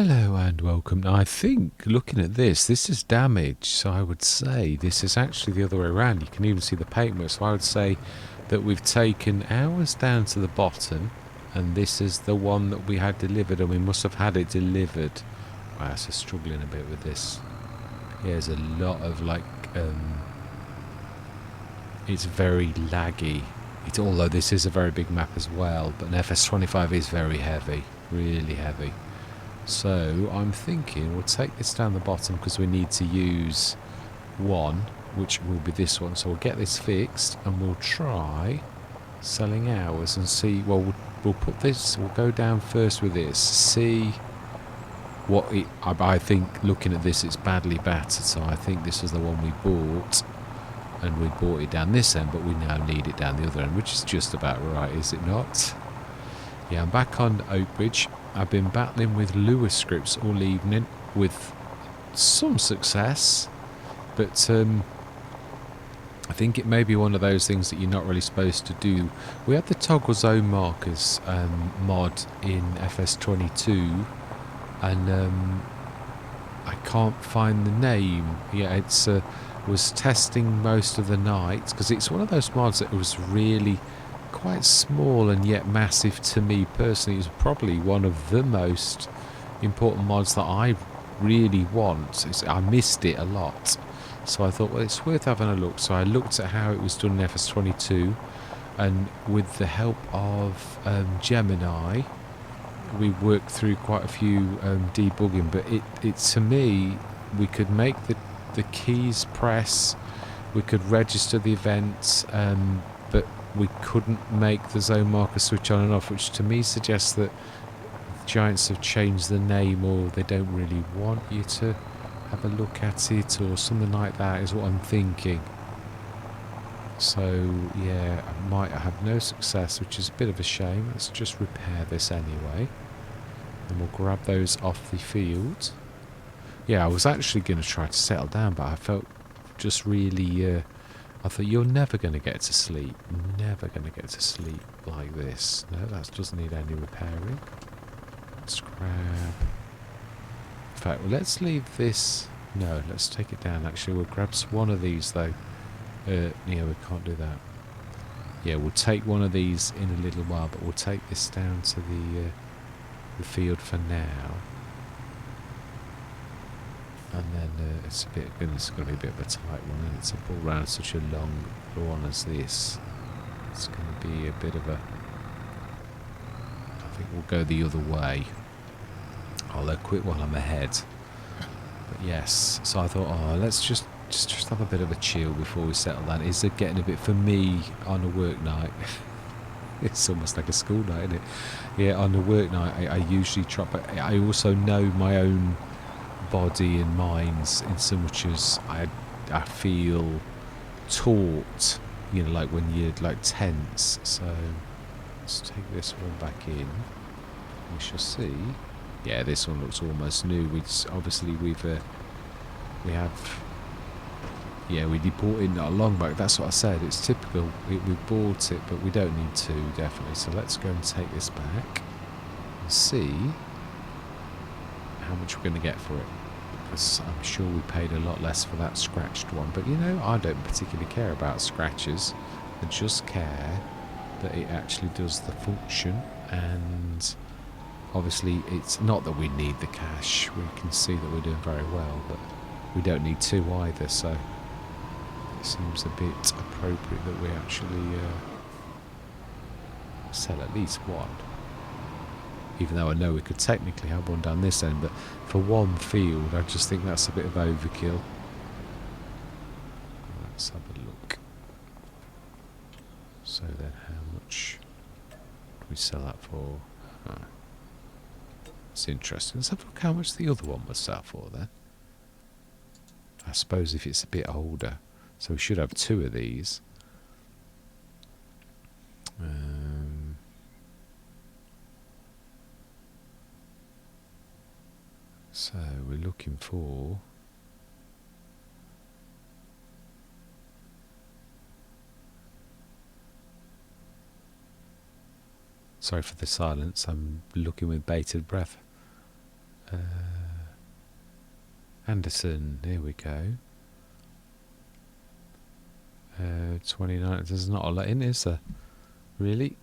Hello and welcome. Now, I think looking at this is damage, so I would say this is actually the other way around. You can even see the paintwork, so I would say that we've taken ours down to the bottom and this is the one that we had delivered, and we must have had it delivered. Wow, so struggling a bit with this. Yeah, there's a lot of it's very laggy. Although this is a very big map as well, but an FS25 is very heavy, really heavy. So I'm thinking we'll take this down the bottom because we need to use one, which will be this one. So we'll get this fixed and we'll try selling ours and see. Well, we'll put this. We'll go down first with this. See what it. I think looking at this, it's badly battered. So I think this was the one we bought, and we bought it down this end, but we now need it down the other end, which is just about right, is it not? Yeah, I'm back on Oakbridge. I've been battling with Lewis scripts all evening with some success, but I think it may be one of those things that you're not really supposed to do. We had the toggle zone markers mod in FS22, and I can't find the name. Yeah, it's was testing most of the night because it's one of those mods that was really quite small and yet massive to me personally. It's probably one of the most important mods that I really want. I missed it a lot, so I thought, well, it's worth having a look. So I looked at how it was done in FS22, and with the help of Gemini, we worked through quite a few debugging. But it to me, we could make the keys press, we could register the events, but we couldn't make the zone marker switch on and off, which to me suggests that Giants have changed the name, or they don't really want you to have a look at it, or something like that is what I'm thinking. So yeah, I might have no success, which is a bit of a shame. Let's just repair this anyway, and we'll grab those off the field. Yeah, I was actually going to try to settle down, but I felt just really I thought, you're never going to get to sleep. Never going to get to sleep like this. No, that doesn't need any repairing. Let's grab... In fact, let's leave this... No, let's take it down. Actually, we'll grab one of these, though. Yeah, we can't do that. Yeah, we'll take one of these in a little while, but we'll take this down to the field for now. And then it's going to be a bit of a tight one, and it's a pull round such a long lawn as this. It's going to be a bit of a... I think we'll go the other way. I'll quit while I'm ahead. But yes, so I thought, let's just have a bit of a chill before we settle down. Is it getting a bit, for me, on a work night? It's almost like a school night, isn't it? Yeah, on a work night, I usually try, but I also know my own body and minds in so much as I feel taut, like when you're like tense. So let's take this one back in. We shall see. Yeah, this one looks almost new. Obviously we bought it not long back. That's what I said. It's typical. We bought it, but we don't need to, definitely. So let's go and take this back and see how much we're going to get for it. Because I'm sure we paid a lot less for that scratched one. But I don't particularly care about scratches. I just care that it actually does the function. And obviously it's not that we need the cash. We can see that we're doing very well, but we don't need two either. So it seems a bit appropriate that we actually sell at least one. Even though I know we could technically have one down this end, but for one field, I just think that's a bit of overkill. Let's have a look. So then, how much do we sell that for? It's interesting. Let's have a look how much the other one would sell for then. I suppose if it's a bit older, so we should have two of these. So we're looking for... Sorry for the silence, I'm looking with bated breath. Anderson, here we go. 29, there's not a lot in, is there? Really?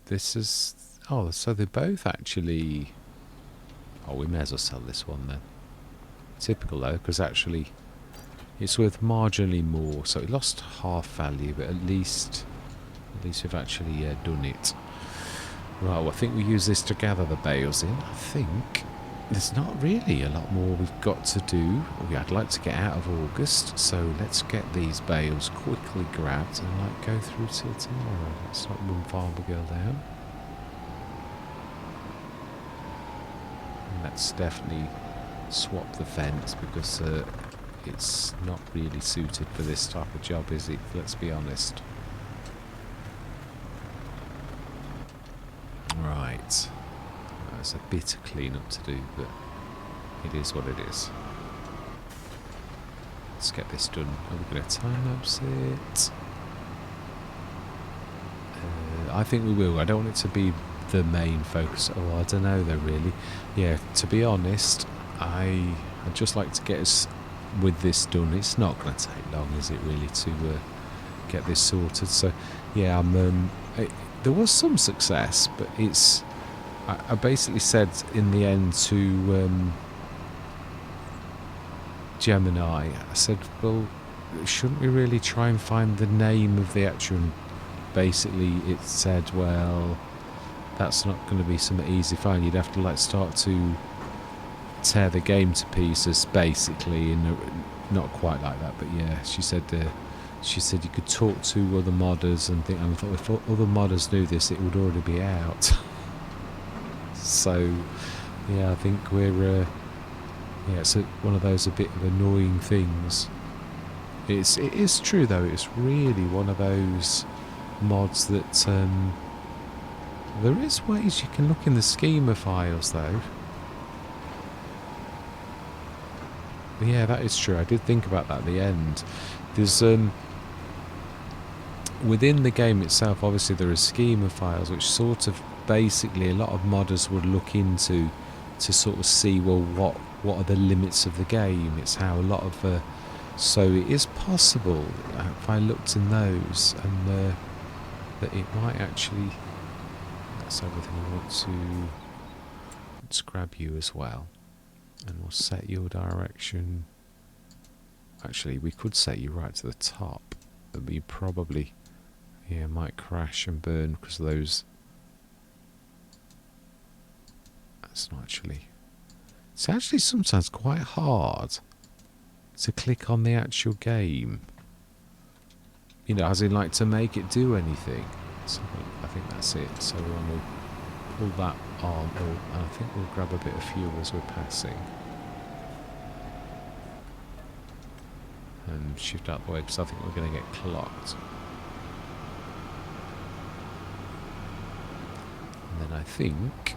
This is... Oh, so they both actually... Oh, we may as well sell this one then. Typical though, because actually it's worth marginally more. So it lost half value, but at least we've actually done it. Right, well, I think we use this to gather the bales in. I think there's not really a lot more we've got to do. I'd like to get out of August, so let's get these bales quickly grabbed and go through till tomorrow. Let's not run Farmer Girl down. And let's definitely swap the fence because it's not really suited for this type of job, is it? Let's be honest. Right. There's a bit of clean-up to do, but it is what it is. Let's get this done. Are we going to time-lapse it? I think we will. I don't want it to be the main focus. Oh, I don't know though, really. Yeah, to be honest, I'd just like to get us with this done. It's not going to take long, is it, really, to get this sorted? So, yeah, there was some success, but it's... I basically said in the end to Gemini, I said, well, shouldn't we really try and find the name of the actual... Basically, it said, well, that's not going to be some easy find. You'd have to start to tear the game to pieces, basically, and not quite like that, but yeah, she said you could talk to other modders and think. And I thought if other modders knew this, it would already be out. So, yeah, I think we're yeah, it's one of those a bit of annoying things. It is true though. It's really one of those mods that there is ways you can look in the schema files though. But yeah, that is true. I did think about that at the end. There's within the game itself, obviously there are schema files which sort of basically a lot of modders would look into to sort of see, well, what are the limits of the game. It's how a lot of so it is possible if I looked in those and that it might actually... That's everything I want to... Let's grab you as well. And we'll set your direction... Actually, we could set you right to the top. But we probably... Yeah, might crash and burn because of those... That's not actually... It's actually sometimes quite hard to click on the actual game. You know, as in to make it do anything. So I think that's it. So we're going to pull that on. And I think we'll grab a bit of fuel as we're passing. And shift out the way because I think we're going to get clocked. And then I think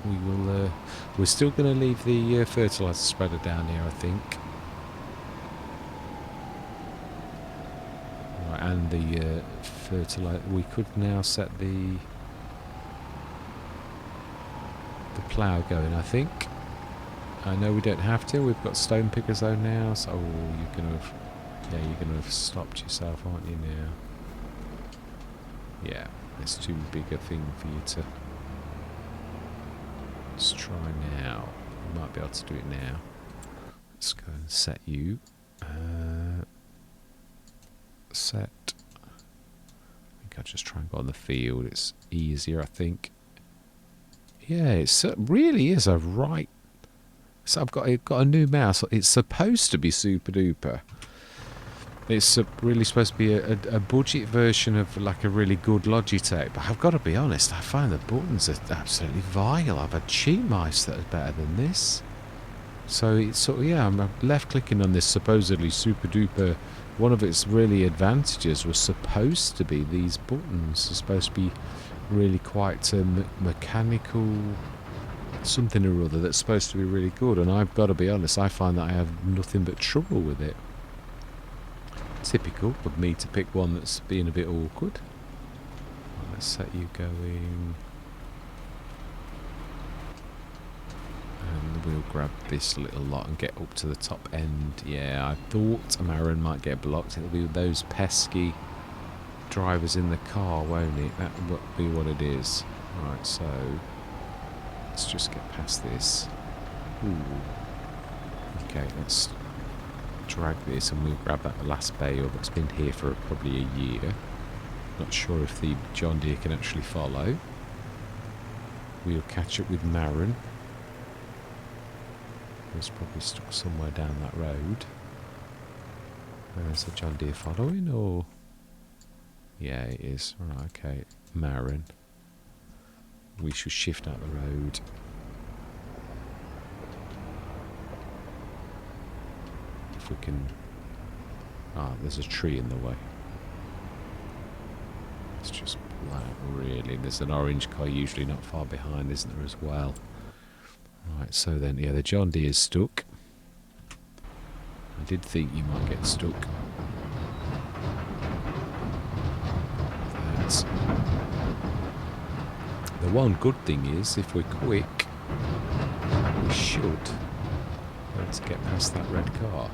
we will... we're still going to leave the fertiliser spreader down here, I think. And the fertilizer. We could now set the plough going, I think. I know we don't have to. We've got stone pickers though now. So you're gonna have stopped yourself, aren't you now? Yeah, it's too big a thing for you to. Let's try now. We might be able to do it now. Let's go and set you. Set. I think I'll just try and go on the field. It's easier, I think. Yeah, it really is a right. So I've got a new mouse. It's supposed to be super duper. It's really supposed to be a budget version of a really good Logitech. But I've got to be honest, I find the buttons are absolutely vile. I've had cheap mice that are better than this. So it's sort of, yeah, I'm left clicking on this supposedly super duper. One of its really advantages was supposed to be these buttons. They're supposed to be really quite mechanical, something or other that's supposed to be really good. And I've got to be honest, I find that I have nothing but trouble with it. Typical of me to pick one that's being a bit awkward. Right, let's set you going. we'll grab this little lot and get up to the top end. Yeah, I thought Marin might get blocked. It'll be those pesky drivers in the car, won't it? That will be what it is. Right, so let's just get past this. Ooh. Okay, let's drag this and we'll grab that last bale that's been here for probably a year. Not sure if the John Deere can actually follow. We'll catch up with Marin. It's probably stuck somewhere down that road. Is the John Deere following, or? Yeah, it is. Right, okay. Marin. We should shift out the road. If we can... Ah, there's a tree in the way. Let's just pull out, really. There's an orange car usually not far behind, isn't there, as well? Right, so then, yeah, the John Deere's stuck. I did think you might get stuck. That's... The one good thing is, if we're quick, we should be able to get past that red car.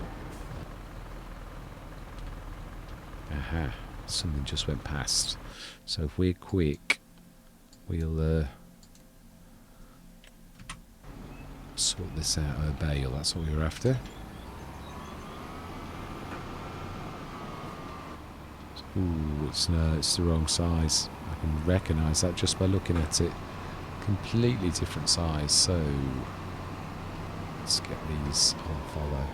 Aha, something just went past. So if we're quick, we'll sort this out of a bale. That's what we were after. Ooh, it's the wrong size. I can recognise that just by looking at it. Completely different size. So let's get these on follow.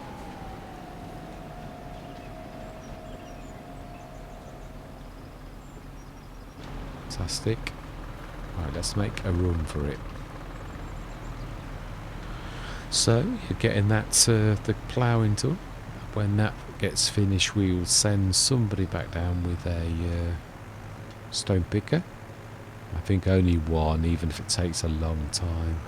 Fantastic. Right, let's make a run for it. So you're getting that the ploughing done. When that gets finished, we will send somebody back down with a stone picker. I think only one, even if it takes a long time.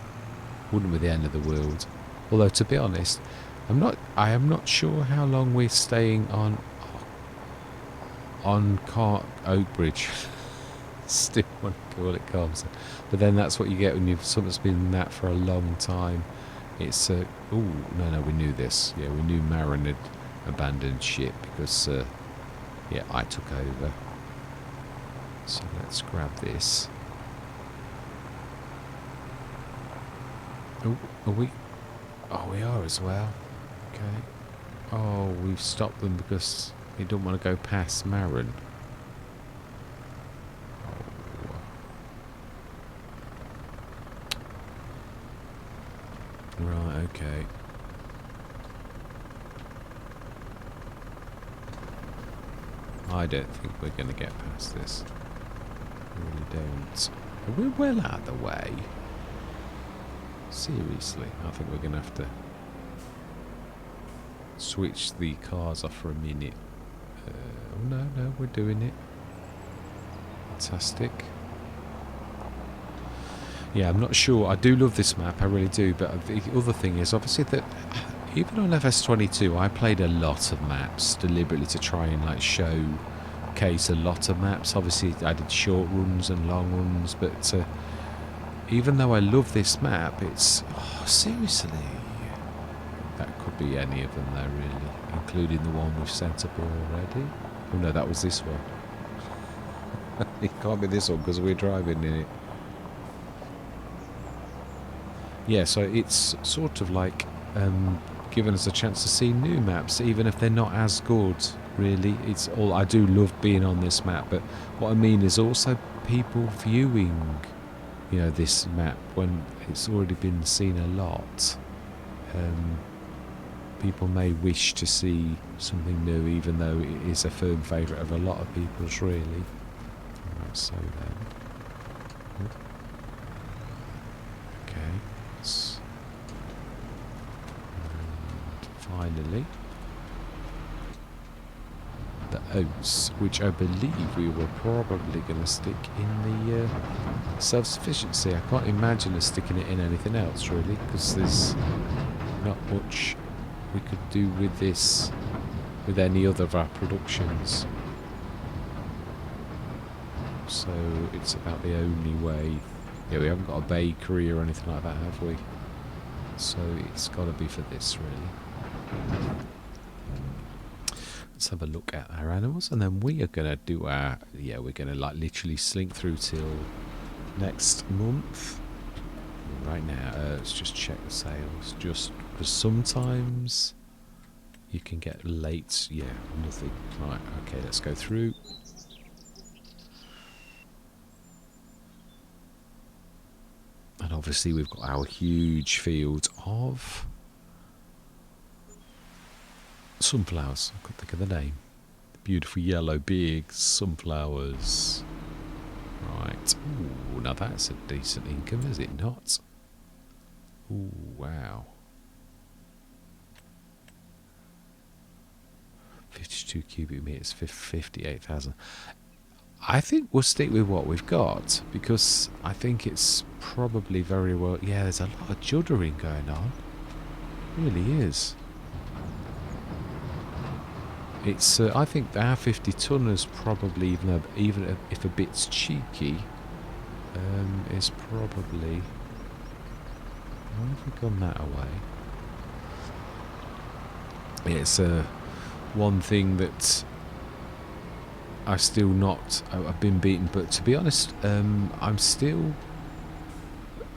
Wouldn't be the end of the world. Although, to be honest, I am not sure how long we're staying on Oak Bridge. Still want to call it Carlson. But then that's what you get when you've something's been in that for a long time. It's ooh, no, we knew this. Yeah, we knew Marin had abandoned ship because yeah, I took over. So let's grab this. Oh, are we? Oh, we are as well. Okay. Oh, we've stopped them because they don't want to go past Marin. Right, okay. I don't think we're going to get past this. I really don't. We're well out of the way. Seriously, I think we're going to have to switch the cars off for a minute. Oh, no, we're doing it. Fantastic. Yeah, I'm not sure. I do love this map, I really do. But the other thing is, obviously, that even on FS22, I played a lot of maps deliberately to try and like showcase a lot of maps. Obviously, I did short runs and long runs, but even though I love this map, it's seriously, that could be any of them, though, really, including the one we've sent up already. Oh no, that was this one. It can't be this one because we're driving in it. Yeah, so it's sort of like giving us a chance to see new maps, even if they're not as good, really. It's all, I do love being on this map, but what I mean is also people viewing, you know, this map when it's already been seen a lot. People may wish to see something new, even though it is a firm favourite of a lot of people's, really. Right, so then. Okay. And finally, the oats, which I believe we were probably going to stick in the self-sufficiency. I can't imagine us sticking it in anything else, really, because there's not much we could do with this, with any other of our productions. So it's about the only way. Yeah, we haven't got a bakery or anything like that, have we? So it's got to be for this, really. Let's have a look at our animals, and then we are going to do our... Yeah, we're going to like literally slink through till next month. Right now, let's just check the sales. Just because sometimes you can get late. Yeah, nothing. Right, okay, let's go through. And obviously we've got our huge field of sunflowers. I couldn't think of the name. The beautiful yellow big sunflowers. Right. Ooh, now that's a decent income, is it not? Ooh, wow. 52 cubic meters, 58,000. I think we'll stick with what we've got, because I think it's probably very well... Yeah, there's a lot of juddering going on. It really is. It's. I think our 50 tonners probably, even if a bit's cheeky, is probably... Why have we gone that away? Yeah, it's one thing that I've still not... I've been beaten, but to be honest, I'm still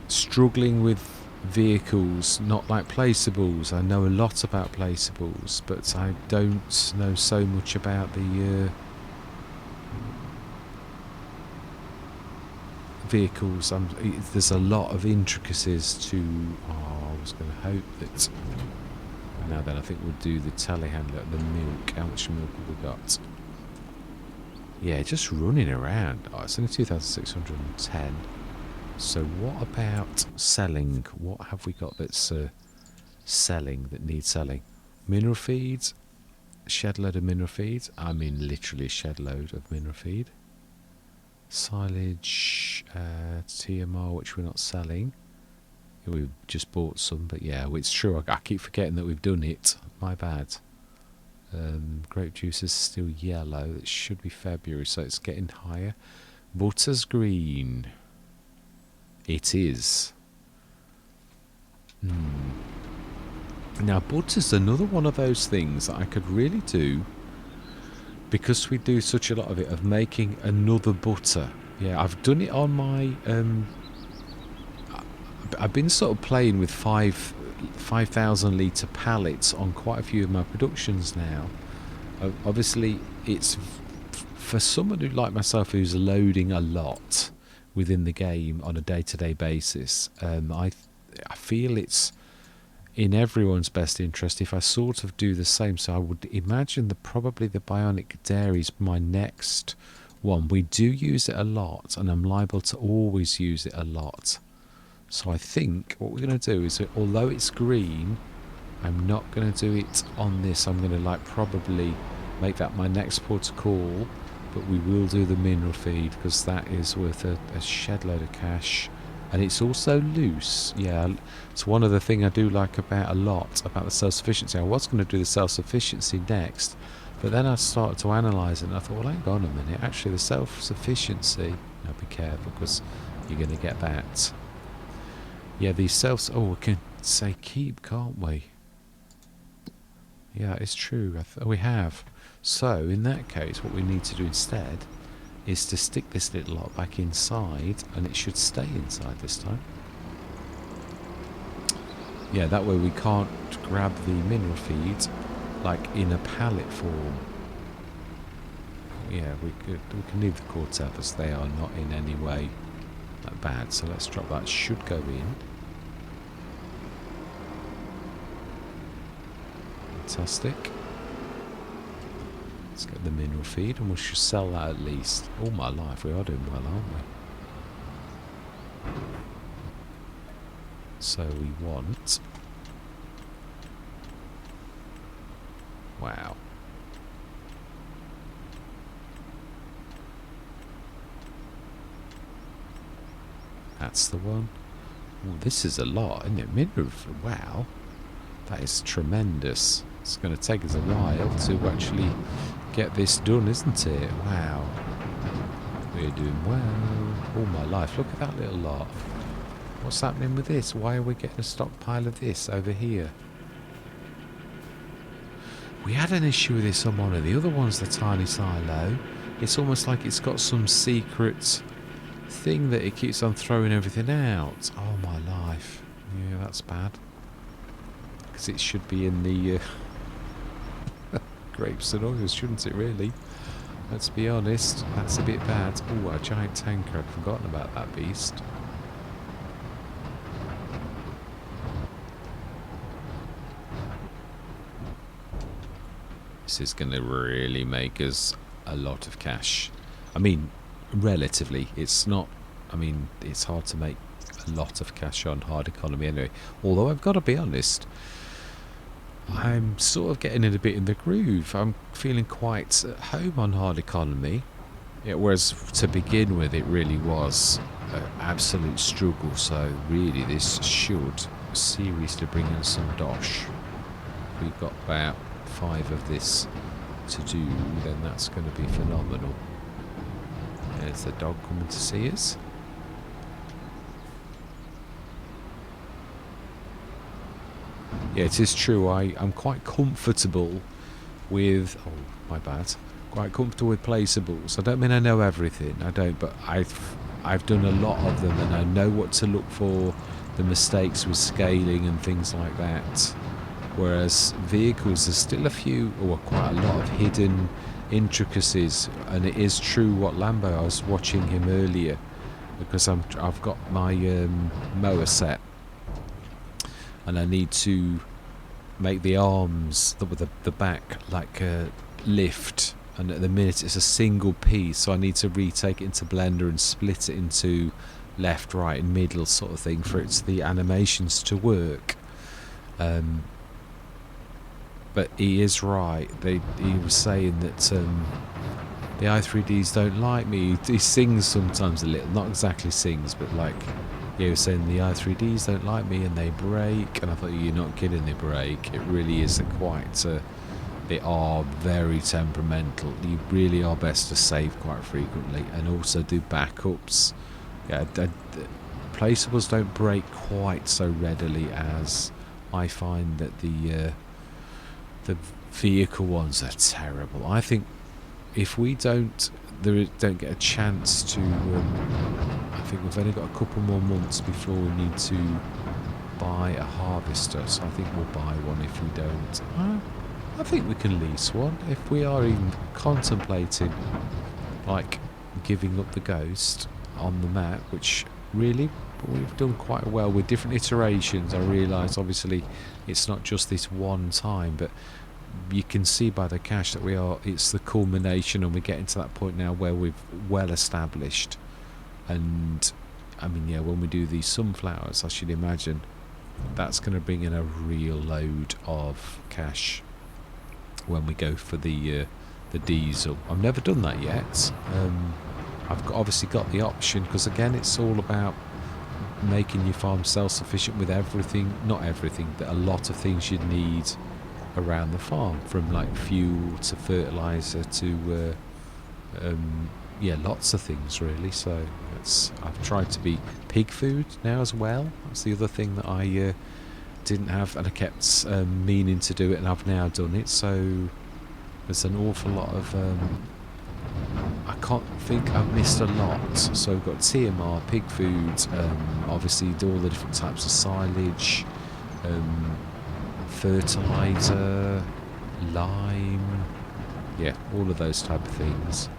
struggling with vehicles, not like placeables. I know a lot about placeables, but I don't know so much about the vehicles. There's a lot of intricacies to... Oh, I was going to hope that... Now then, I think we'll do the telehandler, the milk. How much milk have we got? Yeah, just running around. Oh, it's only 2,610. So what about selling? What have we got that's selling, that needs selling? Mineral feeds. Shed load of mineral feeds. I mean literally a shed load of mineral feed. Silage, TMR, which we're not selling. We've just bought some, but yeah, it's true. I keep forgetting that we've done it. My bad. Grape juice is still yellow. It should be February, so it's getting higher. Butter's green. It is. Now, butter's another one of those things that I could really do, because we do such a lot of it, of making another butter. Yeah, I've done it on my... I've been sort of playing with 5,000 litre pallets on quite a few of my productions now. Obviously, it's for someone who, like myself, who's loading a lot within the game on a day-to-day basis. I feel it's in everyone's best interest if I sort of do the same. So I would imagine that probably the Bionic Dairy is my next one. We do use it a lot, and I'm liable to always use it a lot. So I think what we're going to do is, although it's green, I'm not going to do it on this. I'm going to like probably make that my next port of call, but we will do the mineral feed, because that is worth a shed load of cash, and it's also loose. Yeah, it's one of the things I do like about a lot about the self-sufficiency. I was going to do the self-sufficiency next, but then I started to analyse it, and I thought, well, hang on a minute, actually the self-sufficiency, now be careful, because you're going to get that. Yeah, these selves... Oh, we can say keep, can't we? Yeah, it's true. We have. So, in that case, what we need to do instead is to stick this little lot back inside, and it should stay inside this time. Yeah, that way we can't grab the mineral feed, like, in a pallet form. Yeah, we can leave the cords out, as they are not in any way that bad. So let's drop that. Should go in. Fantastic. Let's get the mineral feed, and we should sell that at least. All my life, we are doing well, aren't we? So we want... Wow. That's the one. Ooh, this is a lot, isn't it? Mineral... Wow. That is tremendous. It's going to take us a while to actually get this done, isn't it? Wow. We're doing well. All my life. Look at that little lot. What's happening with this? Why are we getting a stockpile of this over here? We had an issue with this on one of the other ones, the tiny silo. It's almost like it's got some secret thing that it keeps on throwing everything out. Oh my life. Yeah, that's bad. Because it should be in the grapes and oils, shouldn't it really? Let's be honest, that's a bit bad. Oh, a giant tanker. I'd forgotten about that beast. This is going to really make us a lot of cash. I mean, relatively. It's not... I mean, it's hard to make a lot of cash on hard economy anyway. Although I've got to be honest, I'm sort of getting in a bit in the groove. I'm feeling quite at home on hard economy. Whereas to begin with, it really was an absolute struggle. So really, this should seriously bring in some dosh. We've got about 5 of this to do, then that's going to be phenomenal. There's the dog coming to see us. Yeah, it is true. I'm quite comfortable with... Oh, my bad. Quite comfortable with placeables. I don't mean I know everything. I don't, but I've done a lot of them, and I know what to look for. The mistakes with scaling and things like that. Whereas vehicles, there's still a few, or quite a lot of hidden intricacies. And it is true what Lambo, I was watching him earlier, because I've got my mower set, and I need to make the arms, the back, like lift. And at the minute it's a single piece, so I need to retake it into Blender and split it into left, right, and middle sort of thing for the animations to work. But he is right. He was saying that the i3Ds don't like me. He sings sometimes a little, not exactly sings, but like he was saying the i3Ds don't like me and they break. And I thought, you're not kidding, they break. It really is quite. They are very temperamental. You really are best to save quite frequently and also do backups. Yeah, placeables don't break quite so readily as I find that the vehicle ones are terrible. I think if we don't get a chance to, I think we've only got a couple more months before we need to buy a harvester. So I think we'll buy one if we don't. I think we can lease one if we are even contemplating like giving up the Ghost on the map, which really we've done quite well with different iterations. I realise obviously it's not just this one time, but you can see by the cash that it's the culmination, and we're getting to that point now where we've well established. And I mean, yeah, when we do these sunflowers, I should imagine that's going to bring in a real load of cash when we go for the diesel. I've never done that yet. I've obviously got the option, because again it's all about making your farm self-sufficient with everything, not everything, but a lot of things you need around the farm, from like fuel to fertilizer to yeah, lots of things really. So I've tried to be pig food now as well. That's the other thing that I didn't have, and I kept meaning to do it, and I've now done it. So there's an awful lot of I can't think I've missed a lot. So we've got TMR, pig food, obviously all the different types of silage, fertilizer, lime, yeah, all of those type of things.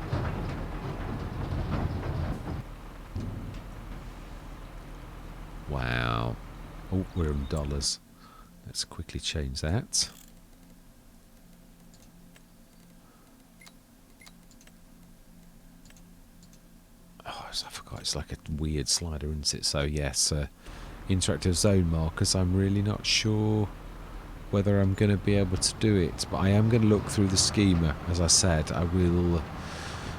Wow. Oh, we're in dollars. Let's quickly change that. Oh, I forgot, it's like a weird slider, isn't it? So yes, interactive zone markers. I'm really not sure whether I'm going to be able to do it, but I am going to look through the schema. As I said, I will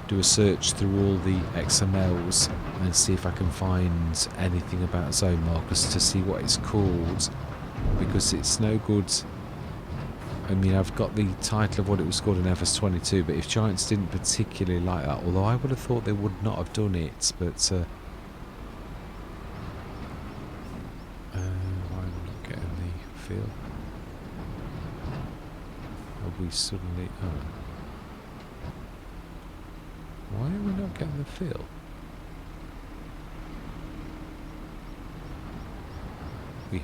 do a search through all the XMLs and see if I can find anything about zone markers to see what it's called, because it's no good. I mean, I've got the title of what it was called in FS22, but if Giants didn't particularly like that, although I would have thought they would not have done it, but fill. Have we suddenly... Oh. Why are we not getting the fill? We...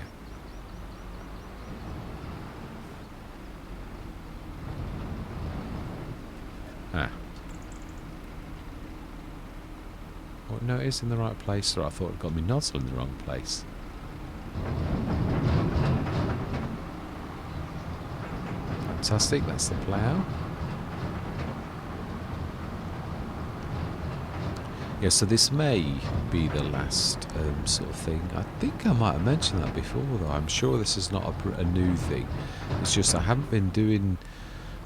Ah. Oh, no, it is in the right place, or I thought it got me nozzle in the wrong place. Fantastic, that's the plough. Yeah, so this may be the last sort of thing. I think I might have mentioned that before, though. I'm sure this is not a new thing. It's just I haven't been doing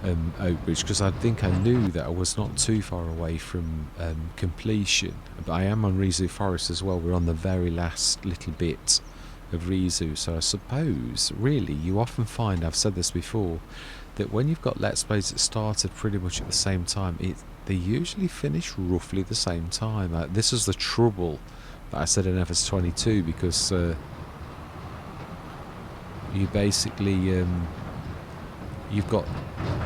Oakbridge because I think I knew that I was not too far away from completion. But I am on Rizu Forest as well. We're on the very last little bit of Rizu. So I suppose, really, you often find, I've said this before, that when you've got Let's Plays that started pretty much at the same time, they usually finish roughly the same time. This is the trouble that I said in FS22, because you basically you've got,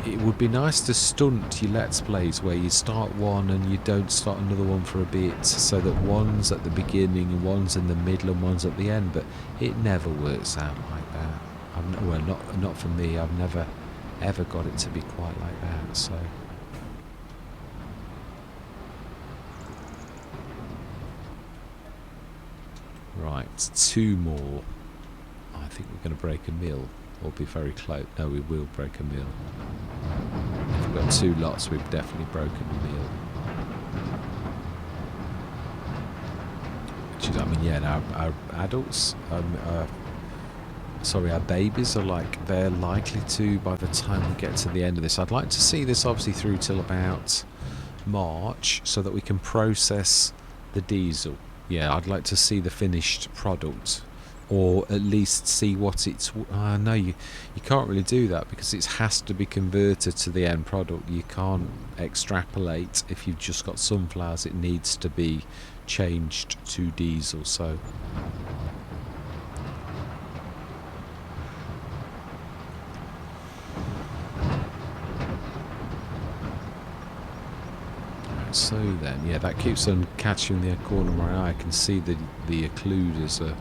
it would be nice to stunt your Let's Plays where you start one and you don't start another one for a bit, so that one's at the beginning and one's in the middle and one's at the end, but it never works out like that. Well, not for me. I've never ever got it to be quite like that. So right, 2 more. I think we're going to break a mill, or be very close. No, we will break a mill. If we've got 2 lots, we've definitely broken a mill. Which is, I mean, yeah, now our adults, sorry, our babies are like, they're likely to, by the time we get to the end of this, I'd like to see this obviously through till about March, so that we can process the diesel. Yeah, I'd like to see the finished product, or at least see what it's... no, you can't really do that, because it has to be converted to the end product. You can't extrapolate. If you've just got sunflowers, it needs to be changed to diesel. So then, yeah, that keeps on catching the corner of my eye. I can see the occluders are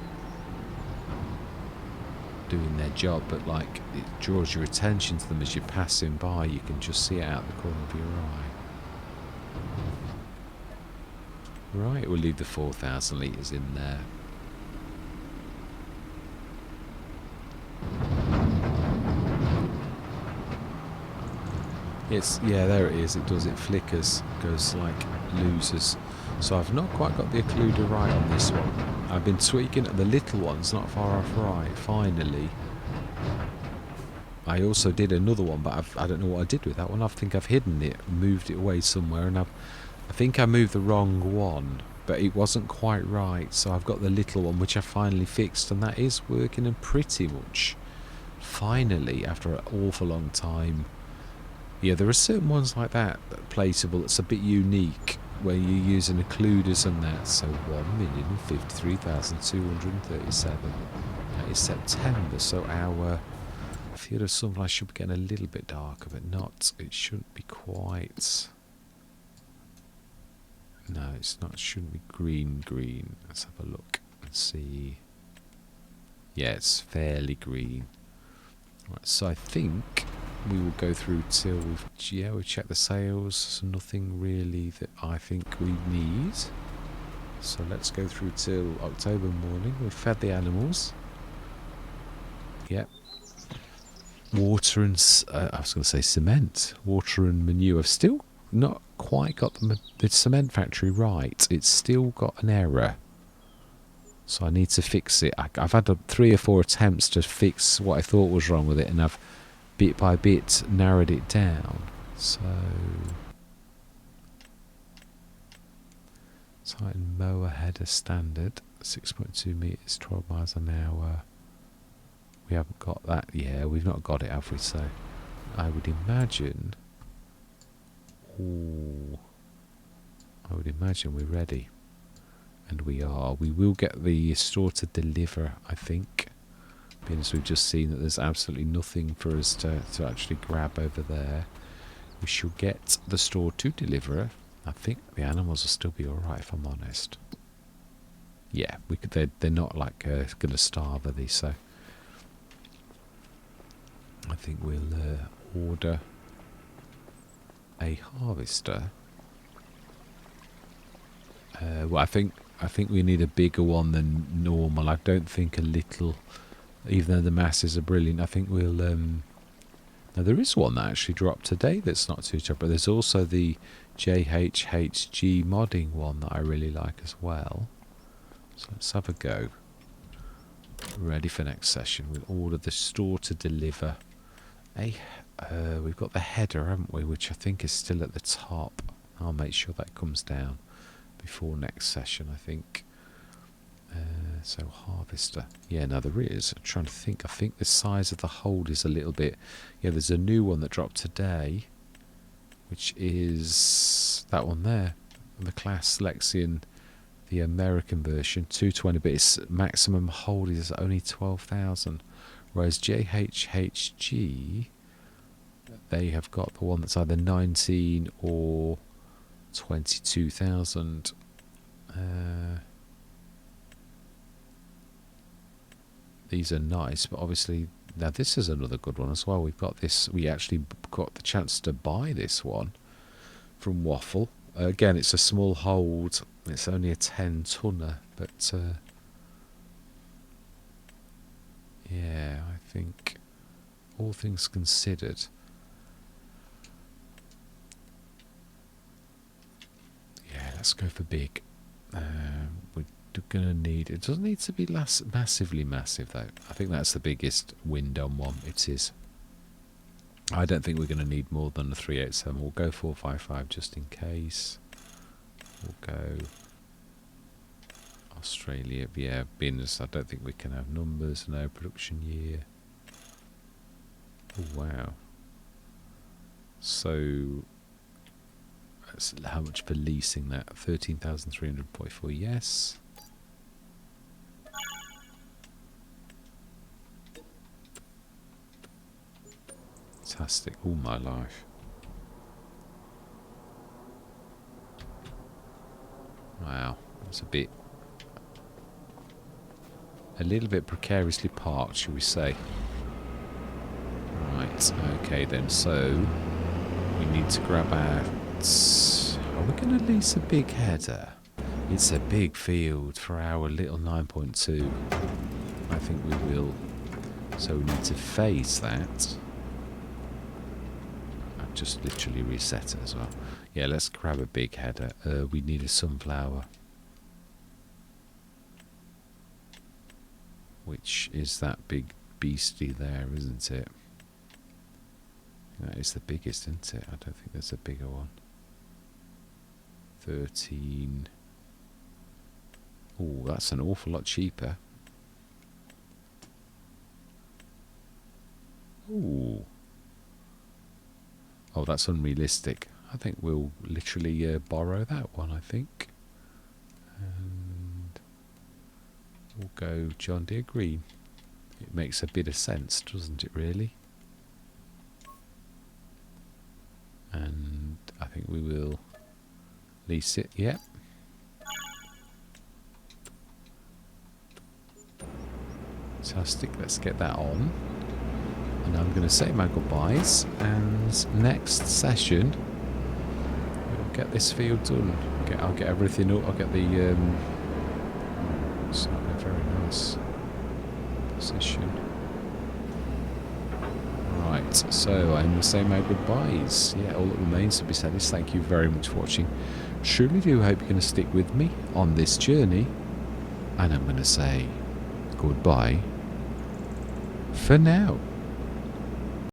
doing their job, but like, it draws your attention to them as you're passing by. You can just see it out the corner of your eye. Right, we'll leave the 4,000 litres in there. Yeah, there it is. It does. It flickers, goes like losers. So I've not quite got the occluder right on this one. I've been tweaking at the little ones, not far off right. Finally, I also did another one, but I don't know what I did with that one. I think I've hidden it, moved it away somewhere, and I think I moved the wrong one, but it wasn't quite right. So I've got the little one, which I finally fixed, and that is working. And pretty much, finally, after an awful long time. Yeah, there are certain ones like that placeable that's a bit unique, where you're using occluders and that. So 1,053,237. That is September, so our field of sunflower should be getting a little bit darker, but not, it shouldn't be quite... No, it's not, it shouldn't be green. Let's have a look and see. Yeah, it's fairly green. Right, so I think we will go through till we've checked the sales. So nothing really that I think we need. So let's go through till October morning. We've fed the animals. Yep. Water and I was going to say cement. Water and manure. I've still not quite got the cement factory right. It's still got an error. So I need to fix it. I've had 3 or 4 attempts to fix what I thought was wrong with it, and I've bit by bit narrowed it down. So Titan mower header standard, 6.2 meters, 12 miles an hour. We haven't got that. Yeah, we've not got it, have we? So I would imagine. Ooh, I would imagine we're ready. And we are. We will get the store to deliver, I think. Being as we've just seen that there's absolutely nothing for us to actually grab over there. We shall get the store to deliver. I think the animals will still be alright if I'm honest. Yeah, we could. They're not like going to starve, are they? So I think we'll order a harvester. Well, I think we need a bigger one than normal. I don't think a little, even though the masses are brilliant. I think we'll. Now there is one that actually dropped today that's not too tough, but there's also the JHHG modding one that I really like as well. So let's have a go. Ready for next session. We'll order the store to deliver. We've got the header, haven't we? Which I think is still at the top. I'll make sure that comes down before next session, I think. So harvester. Yeah, no, there is. I'm trying to think. I think the size of the hold is a little bit. Yeah, there's a new one that dropped today, which is that one there, the Class Lexion, the American version, 220, but its maximum hold is only 12,000. Whereas JHHG, they have got the one that's either 19 or 22,000. These are nice, but obviously now this is another good one as well. We've got this. We actually got the chance to buy this one from Waffle. Again, it's a small hold. It's only a 10-tonner, but yeah, I think all things considered, yeah, let's go for big. We're going to need, it doesn't need to be massively massive though. I think that's the biggest wind on one. It is. I don't think we're going to need more than a 387. We'll go 455 just in case. We'll go Australia. Yeah, bins. I don't think we can have numbers. No production year. Oh, wow. So that's how much for leasing that? 13,344. Yes. Fantastic. All my life. Wow. That's a little bit precariously parked, shall we say. Right. Okay then. So we need to grab our... Are we going to lease a big header? It's a big field for our little 9.2. I think we will. So we need to phase that. I've just literally reset it as well. Yeah, let's grab a big header. We need a sunflower. Which is that big beastie there, isn't it? That is the biggest, isn't it? I don't think there's a bigger one. 13. Oh, that's an awful lot cheaper. Ooh. Oh, that's unrealistic. I think we'll literally borrow that one, I think. And we'll go John Deere Green. It makes a bit of sense, doesn't it, really? And I think we will lease it. Yep. Fantastic. Let's get that on. And I'm going to say my goodbyes. And next session, we'll get this field done. I'll get everything up. I'll get the... it's not a very nice position. Right, so I'm going to say my goodbyes. Yeah, all that remains to be said is thank you very much for watching. Truly do hope you're going to stick with me on this journey. And I'm going to say goodbye for now.